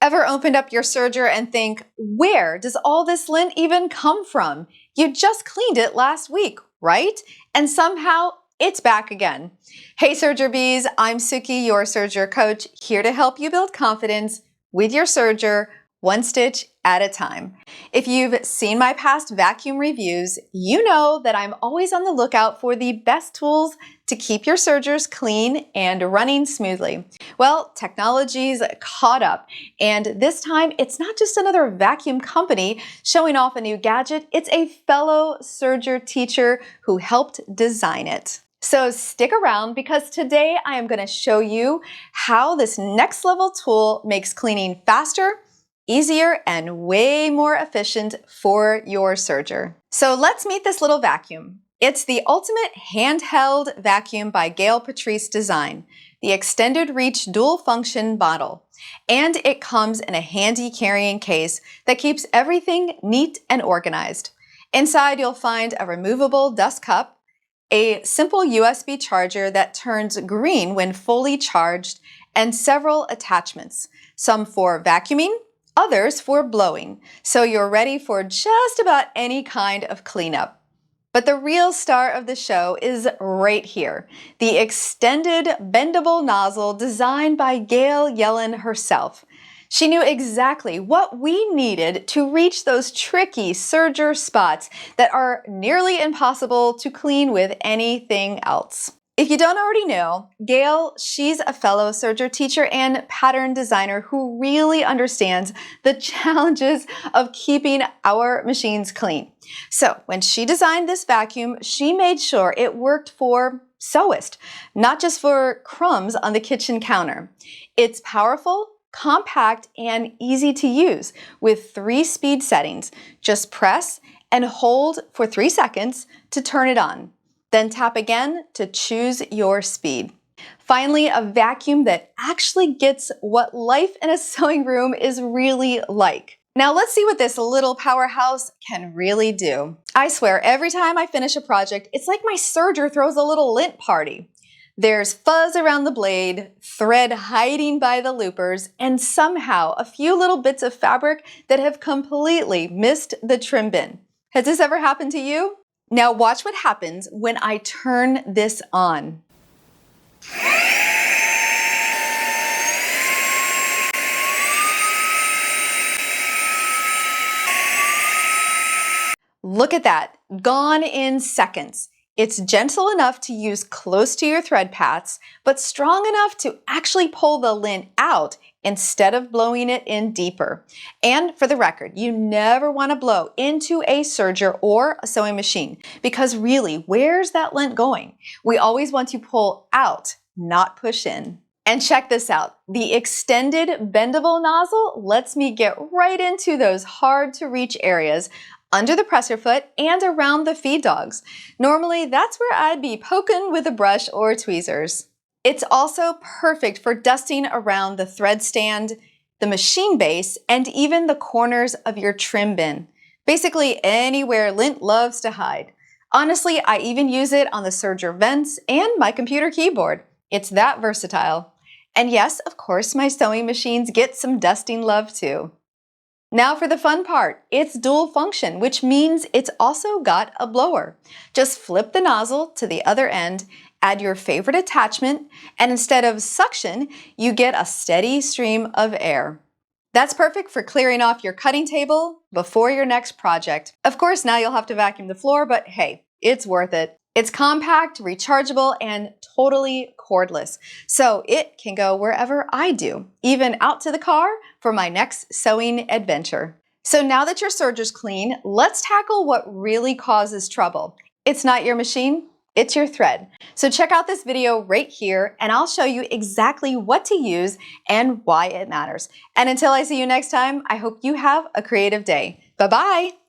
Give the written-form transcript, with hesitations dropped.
Ever opened up your serger and think, where does all this lint even come from? You just cleaned it last week, right? And somehow it's back again. Hey Serger Bees, I'm Sookie, your serger coach, here to help you build confidence with your serger, one stitch at a time. If you've seen my past vacuum reviews, you know that I'm always on the lookout for the best tools to keep your sergers clean and running smoothly. Well, technology's caught up, and this time it's not just another vacuum company showing off a new gadget, it's a fellow serger teacher who helped design it. So stick around because today I am going to show you how this next level tool makes cleaning faster, easier, and way more efficient for your serger. So let's meet this little vacuum. It's the ultimate handheld vacuum by Gail Patrice design, the extended reach dual function bottle. And it comes in a handy carrying case that keeps everything neat and organized. Inside you'll find a removable dust cup, a simple USB charger that turns green when fully charged, and several attachments, some for vacuuming, others for blowing, so you're ready for just about any kind of cleanup. But the real star of the show is right here, the extended bendable nozzle designed by Gail Yellen herself. She knew exactly what we needed to reach those tricky serger spots that are nearly impossible to clean with anything else. If you don't already know, Gail, she's a fellow serger teacher and pattern designer who really understands the challenges of keeping our machines clean. So when she designed this vacuum, she made sure it worked for sewists, not just for crumbs on the kitchen counter. It's powerful, compact, and easy to use with 3 speed settings. Just press and hold for 3 seconds to turn it on. Then tap again to choose your speed. Finally, a vacuum that actually gets what life in a sewing room is really like. Now let's see what this little powerhouse can really do. I swear, every time I finish a project, it's like my serger throws a little lint party. There's fuzz around the blade, thread hiding by the loopers, and somehow a few little bits of fabric that have completely missed the trim bin. Has this ever happened to you? Now watch what happens when I turn this on. Look at that, gone in seconds. It's gentle enough to use close to your thread paths, but strong enough to actually pull the lint out instead of blowing it in deeper. And for the record, you never want to blow into a serger or a sewing machine because really, where's that lint going? We always want to pull out, not push in. And check this out, the extended bendable nozzle lets me get right into those hard to reach areas under the presser foot and around the feed dogs. Normally, that's where I'd be poking with a brush or tweezers. It's also perfect for dusting around the thread stand, the machine base, and even the corners of your trim bin. Basically anywhere lint loves to hide. Honestly, I even use it on the serger vents and my computer keyboard. It's that versatile. And yes, of course, my sewing machines get some dusting love too. Now for the fun part, it's dual function, which means it's also got a blower. Just flip the nozzle to the other end, add your favorite attachment, and instead of suction, you get a steady stream of air. That's perfect for clearing off your cutting table before your next project. Of course, now you'll have to vacuum the floor, but hey, it's worth it. It's compact, rechargeable, and totally cordless, so it can go wherever I do, even out to the car for my next sewing adventure. So now that your serger's clean, let's tackle what really causes trouble. It's not your machine, it's your thread. So check out this video right here, and I'll show you exactly what to use and why it matters. And until I see you next time, I hope you have a creative day. Bye-bye.